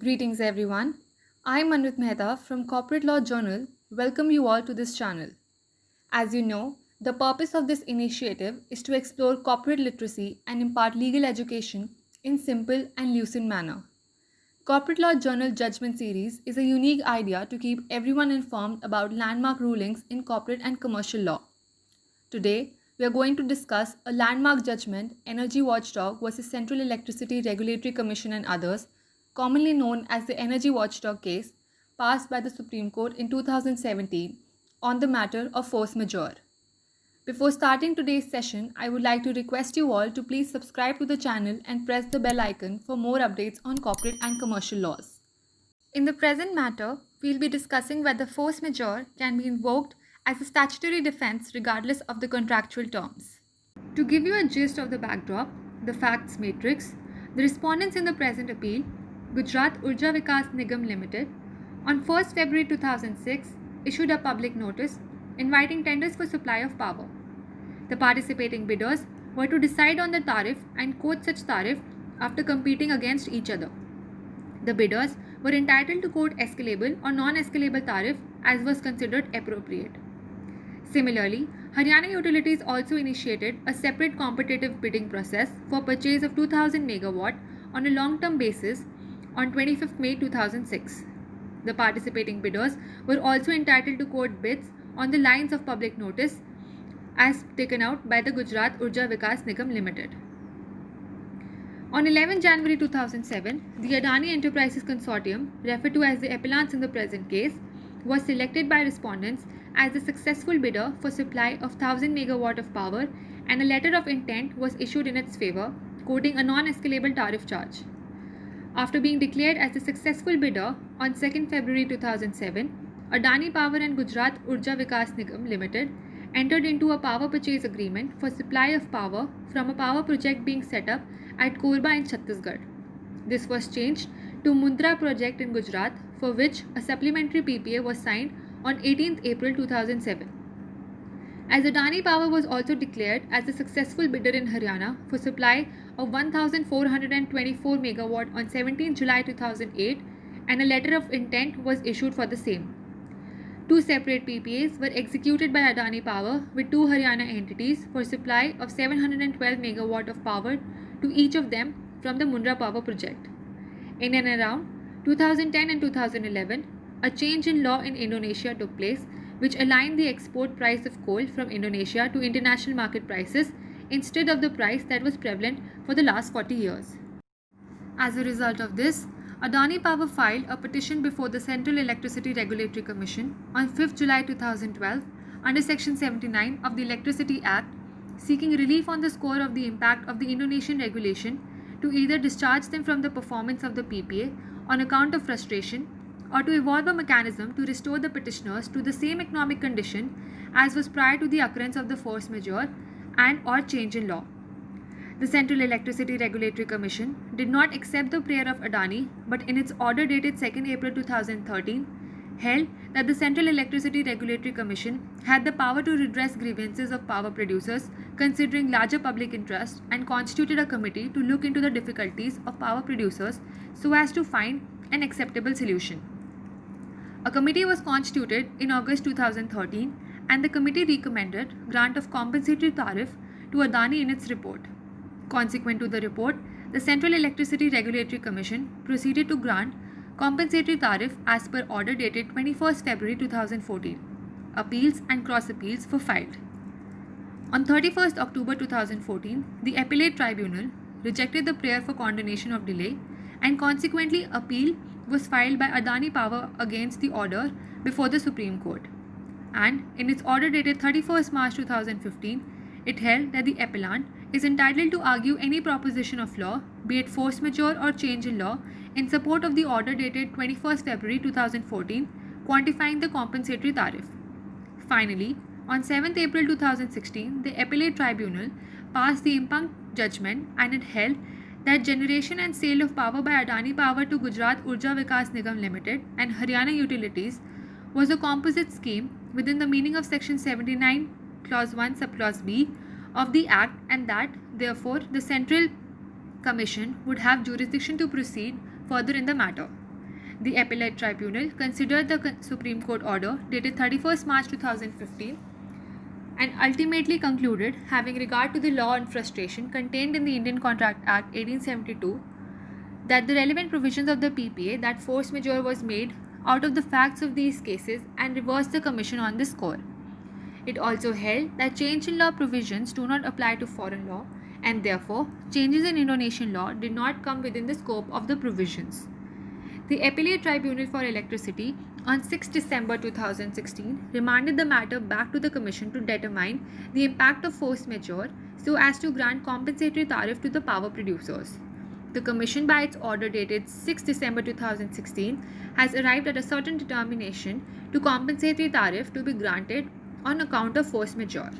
Greetings everyone. I am Manvit Mehta from Corporate Law Journal. Welcome you all to this channel. As you know, the purpose of this initiative is to explore corporate literacy and impart legal education in simple and lucid manner. Corporate Law Journal Judgment Series is a unique idea to keep everyone informed about landmark rulings in corporate and commercial law. Today, we are going to discuss a landmark judgment, Energy Watchdog versus Central Electricity Regulatory Commission and others, commonly known as the Energy Watchdog case, passed by the Supreme Court in 2017 on the matter of force majeure. Before starting today's session, I would like to request you all to please subscribe to the channel and press the bell icon for more updates on corporate and commercial laws. In the present matter, we'll be discussing whether force majeure can be invoked as a statutory defense regardless of the contractual terms. To give you a gist of the backdrop, the facts matrix, the respondents in the present appeal, Gujarat Urja Vikas Nigam Limited, on 1st February 2006 issued a public notice inviting tenders for supply of power. The participating bidders were to decide on the tariff and quote such tariff after competing against each other. The bidders were entitled to quote escalable or non-escalable tariff as was considered appropriate. Similarly, Haryana Utilities also initiated a separate competitive bidding process for purchase of 2000 megawatt on a long-term basis on 25th May 2006. The participating bidders were also entitled to quote bids on the lines of public notice as taken out by the Gujarat Urja Vikas Nigam Limited. On 11 January 2007, the Adani Enterprises Consortium, referred to as the appellants in the present case, was selected by respondents as the successful bidder for supply of 1000 megawatt of power, and a letter of intent was issued in its favor, quoting a non-escalable tariff charge. After being declared as the successful bidder on 2nd February 2007, Adani Power and Gujarat Urja Vikas Nigam Limited entered into a power purchase agreement for supply of power from a power project being set up at Korba in Chhattisgarh. This was changed to Mundra project in Gujarat, for which a supplementary PPA was signed on 18th April 2007. As Adani Power was also declared as the successful bidder in Haryana for supply of 1424 megawatt on 17 July 2008, and a letter of intent was issued for the same. Two separate PPAs were executed by Adani Power with two Haryana entities for supply of 712 megawatt of power to each of them from the Mundra power project. In and around 2010 and 2011, a change in law in Indonesia took place, which aligned the export price of coal from Indonesia to international market prices instead of the price that was prevalent for the last 40 years. As a result of this, Adani Power filed a petition before the Central Electricity Regulatory Commission on 5th July 2012 under Section 79 of the Electricity Act, seeking relief on the score of the impact of the Indonesian regulation to either discharge them from the performance of the PPA on account of frustration, or to evolve a mechanism to restore the petitioners to the same economic condition as was prior to the occurrence of the force majeure and or change in law. The Central Electricity Regulatory Commission did not accept the prayer of Adani, but in its order dated 2nd April 2013, held that the Central Electricity Regulatory Commission had the power to redress grievances of power producers considering larger public interest, and constituted a committee to look into the difficulties of power producers so as to find an acceptable solution. A committee was constituted in August 2013, and the committee recommended grant of compensatory tariff to Adani in its report. Consequent to the report, the Central Electricity Regulatory Commission proceeded to grant compensatory tariff as per order dated 21st February 2014. Appeals and cross appeals were filed. On 31st October 2014, the Appellate Tribunal rejected the prayer for condonation of delay, and consequently appeal was filed by Adani Power against the order before the Supreme Court. And in its order dated 31st March 2015, it held that the appellant is entitled to argue any proposition of law, be it force majeure or change in law, in support of the order dated 21st February 2014, quantifying the compensatory tariff. Finally, on 7th April 2016, the Appellate Tribunal passed the impugned judgment, and it held that generation and sale of power by Adani Power to Gujarat Urja Vikas Nigam Limited and Haryana Utilities was a composite scheme within the meaning of Section 79, Clause 1, Subclause B of the Act, and that, therefore, the Central Commission would have jurisdiction to proceed further in the matter. The Appellate Tribunal considered the Supreme Court order dated 31st March 2015 and ultimately concluded, having regard to the law on frustration contained in the Indian Contract Act 1872, that the relevant provisions of the PPA that force majeure was made out of the facts of these cases and reversed the Commission on this score. It also held that change in law provisions do not apply to foreign law, and therefore changes in Indonesian law did not come within the scope of the provisions. The Appellate Tribunal for Electricity on 6 December 2016 remanded the matter back to the Commission to determine the impact of force majeure so as to grant compensatory tariff to the power producers. The Commission, by its order dated 6 December 2016, has arrived at a certain determination to compensatory tariff to be granted on account of force majeure.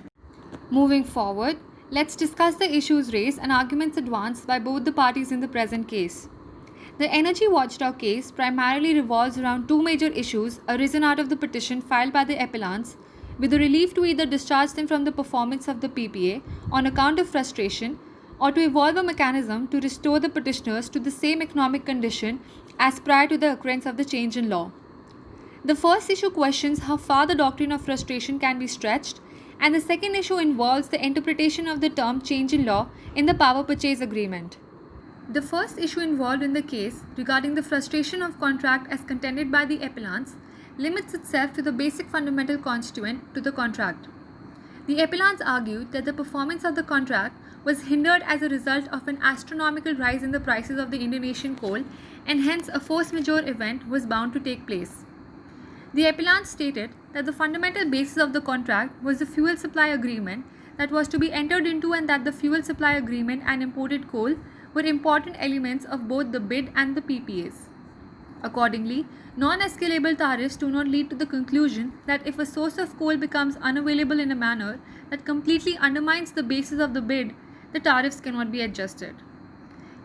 Moving forward, let's discuss the issues raised and arguments advanced by both the parties in the present case. The Energy Watchdog case primarily revolves around two major issues arisen out of the petition filed by the appellants, with the relief to either discharge them from the performance of the PPA on account of frustration or to evolve a mechanism to restore the petitioners to the same economic condition as prior to the occurrence of the change in law. The first issue questions how far the doctrine of frustration can be stretched, and the second issue involves the interpretation of the term change in law in the power purchase agreement. The first issue involved in the case regarding the frustration of contract as contended by the appellants limits itself to the basic fundamental constituent to the contract. The appellants argued that the performance of the contract was hindered as a result of an astronomical rise in the prices of the Indonesian coal, and hence a force majeure event was bound to take place. The appellants stated that the fundamental basis of the contract was the fuel supply agreement that was to be entered into, and that the fuel supply agreement and imported coal were important elements of both the bid and the PPAs. Accordingly, non-escalable tariffs do not lead to the conclusion that if a source of coal becomes unavailable in a manner that completely undermines the basis of the bid, the tariffs cannot be adjusted.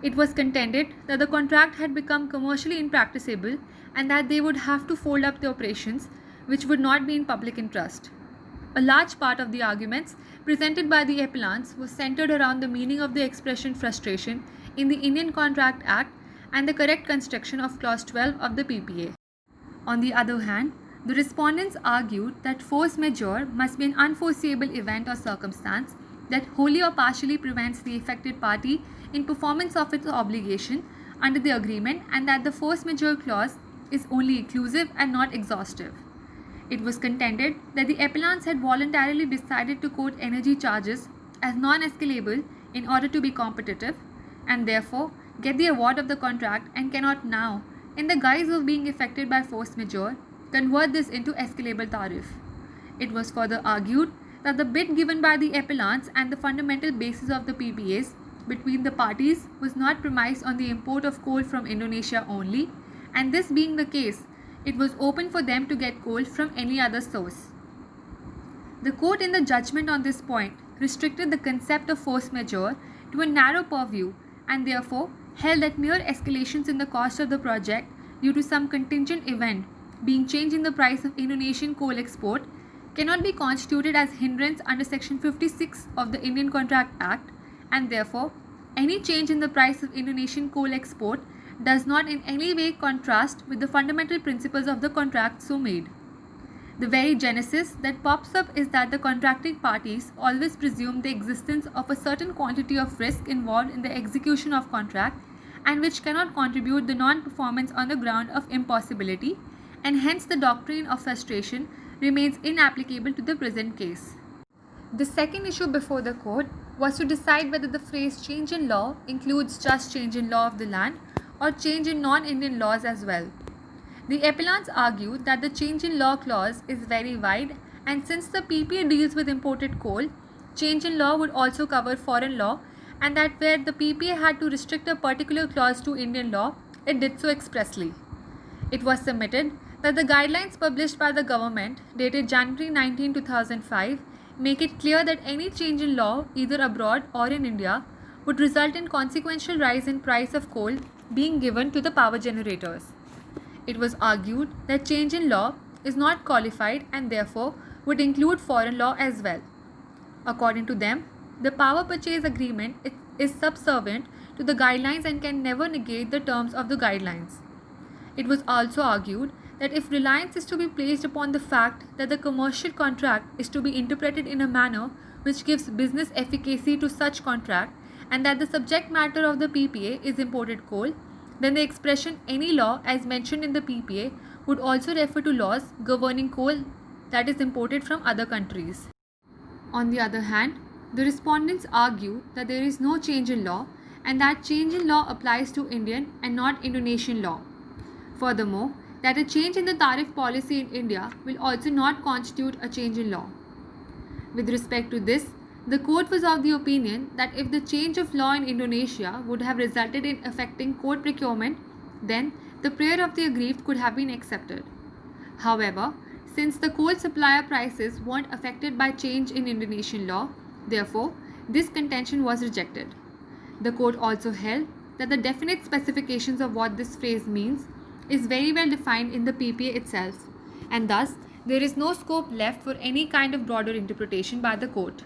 It was contended that the contract had become commercially impracticable and that they would have to fold up the operations, which would not be in public interest. A large part of the arguments presented by the appellants was centered around the meaning of the expression frustration in the Indian Contract Act and the correct construction of Clause 12 of the PPA. On the other hand, the respondents argued that force majeure must be an unforeseeable event or circumstance that wholly or partially prevents the affected party in performance of its obligation under the agreement, and that the force majeure clause is only inclusive and not exhaustive. It was contended that the appellants had voluntarily decided to quote energy charges as non-escalable in order to be competitive, and therefore get the award of the contract, and cannot now, in the guise of being affected by force majeure, convert this into escalable tariff. It was further argued that the bid given by the appellants and the fundamental basis of the PPAs between the parties was not premised on the import of coal from Indonesia only, and this being the case, it was open for them to get coal from any other source. The court, in the judgment on this point, restricted the concept of force majeure to a narrow purview, and therefore held that mere escalations in the cost of the project due to some contingent event, being change in the price of Indonesian coal export, cannot be constituted as hindrance under Section 56 of the Indian Contract Act, and therefore any change in the price of Indonesian coal export does not in any way contrast with the fundamental principles of the contract so made. The very genesis that pops up is that the contracting parties always presume the existence of a certain quantity of risk involved in the execution of contract, and which cannot contribute the non-performance on the ground of impossibility, and hence the doctrine of frustration remains inapplicable to the present case. The second issue before the court was to decide whether the phrase change in law includes just change in law of the land or change in non-Indian laws as well. The appellants argued that the change in law clause is very wide, and since the PPA deals with imported coal, change in law would also cover foreign law, and that where the PPA had to restrict a particular clause to Indian law, it did so expressly. It was submitted that the guidelines published by the government dated January 19, 2005 make it clear that any change in law either abroad or in India would result in consequential rise in price of coal being given to the power generators. It was argued that change in law is not qualified and therefore would include foreign law as well. According to them, the power purchase agreement is subservient to the guidelines and can never negate the terms of the guidelines. It was also argued that if reliance is to be placed upon the fact that the commercial contract is to be interpreted in a manner which gives business efficacy to such contract, and that the subject matter of the PPA is imported coal, then the expression any law as mentioned in the PPA would also refer to laws governing coal that is imported from other countries. On the other hand, the respondents argue that there is no change in law and that change in law applies to Indian and not Indonesian law. Furthermore, that a change in the tariff policy in India will also not constitute a change in law. With respect to this, the court was of the opinion that if the change of law in Indonesia would have resulted in affecting coal procurement, then the prayer of the aggrieved could have been accepted. However, since the coal supplier prices weren't affected by change in Indonesian law, therefore, this contention was rejected. The court also held that the definite specifications of what this phrase means is very well defined in the PPA itself, and thus there is no scope left for any kind of broader interpretation by the court.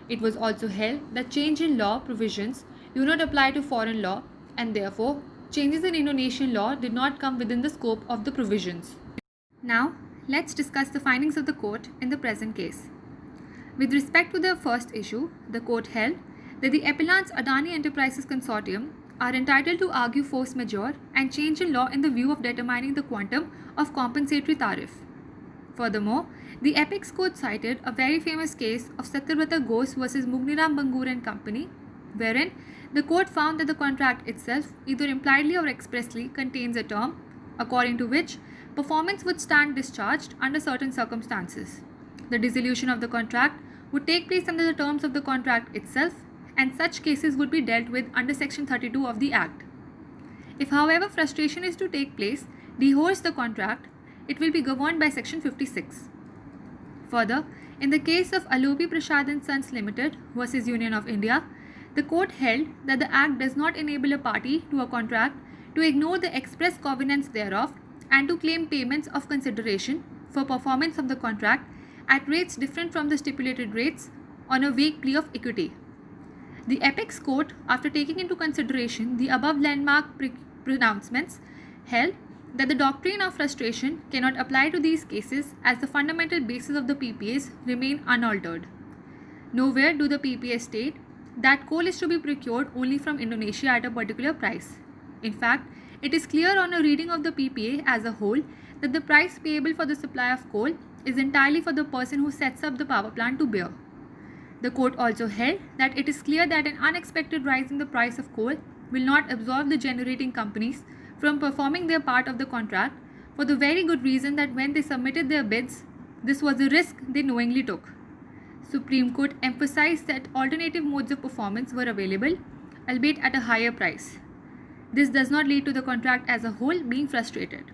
It was also held that change in law provisions do not apply to foreign law, and therefore changes in Indonesian law did not come within the scope of the provisions. Now, let's discuss the findings of the court in the present case. With respect to the first issue, the court held that the appellants Adani Enterprises Consortium are entitled to argue force majeure and change in law in the view of determining the quantum of compensatory tariff. Furthermore, the apex court cited a very famous case of Satyavrata Ghose versus Mugniram Bangur and Company, wherein the court found that the contract itself, either impliedly or expressly, contains a term according to which performance would stand discharged under certain circumstances. The dissolution of the contract would take place under the terms of the contract itself, and such cases would be dealt with under Section 32 of the Act. If, however, frustration is to take place, divorce the contract, it will be governed by Section 56. Further, in the case of Alopi Prasad and Sons Limited versus Union of India, the court held that the Act does not enable a party to a contract to ignore the express covenants thereof and to claim payments of consideration for performance of the contract at rates different from the stipulated rates on a vague plea of equity. The apex court, after taking into consideration the above landmark pronouncements, held that the doctrine of frustration cannot apply to these cases as the fundamental basis of the PPAs remain unaltered. Nowhere do the PPAs state that coal is to be procured only from Indonesia at a particular price. In fact, it is clear on a reading of the PPA as a whole that the price payable for the supply of coal is entirely for the person who sets up the power plant to bear. The court also held that it is clear that an unexpected rise in the price of coal will not absolve the generating companies from performing their part of the contract for the very good reason that when they submitted their bids, this was a risk they knowingly took. Supreme Court emphasized that alternative modes of performance were available, albeit at a higher price. This does not lead to the contract as a whole being frustrated.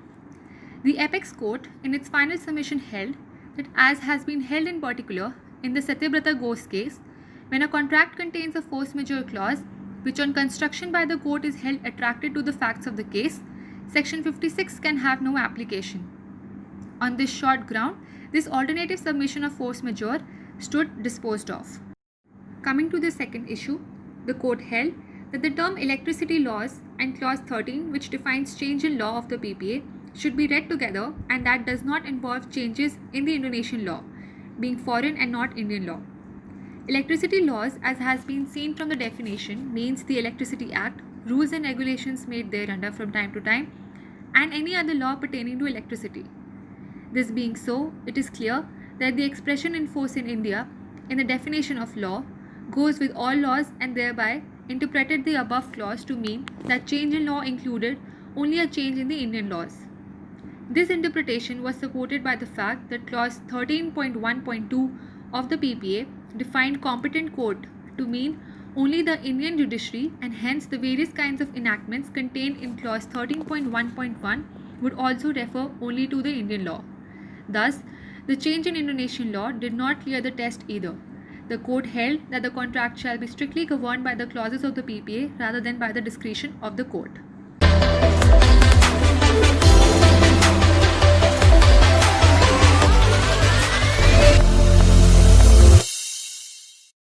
The apex court, in its final submission, held that, as has been held in particular in the Satyavrata Ghose case, when a contract contains a force majeure clause, which on construction by the court is held attracted to the facts of the case, Section 56 can have no application. On this short ground, this alternative submission of force majeure stood disposed of. Coming to the second issue, the court held that the term electricity laws and clause 13, which defines change in law of the PPA, should be read together, and that does not involve changes in the Indonesian law, being foreign and not Indian law. Electricity laws, as has been seen from the definition, means the Electricity Act, rules and regulations made thereunder from time to time, and any other law pertaining to electricity. This being so, it is clear that the expression in force in India, in the definition of law, goes with all laws, and thereby interpreted the above clause to mean that change in law included only a change in the Indian laws. This interpretation was supported by the fact that clause 13.1.2 of the PPA defined competent court to mean only the Indian judiciary, and hence the various kinds of enactments contained in clause 13.1.1 would also refer only to the Indian law. Thus, the change in Indonesian law did not clear the test either. The court held that the contract shall be strictly governed by the clauses of the PPA rather than by the discretion of the court.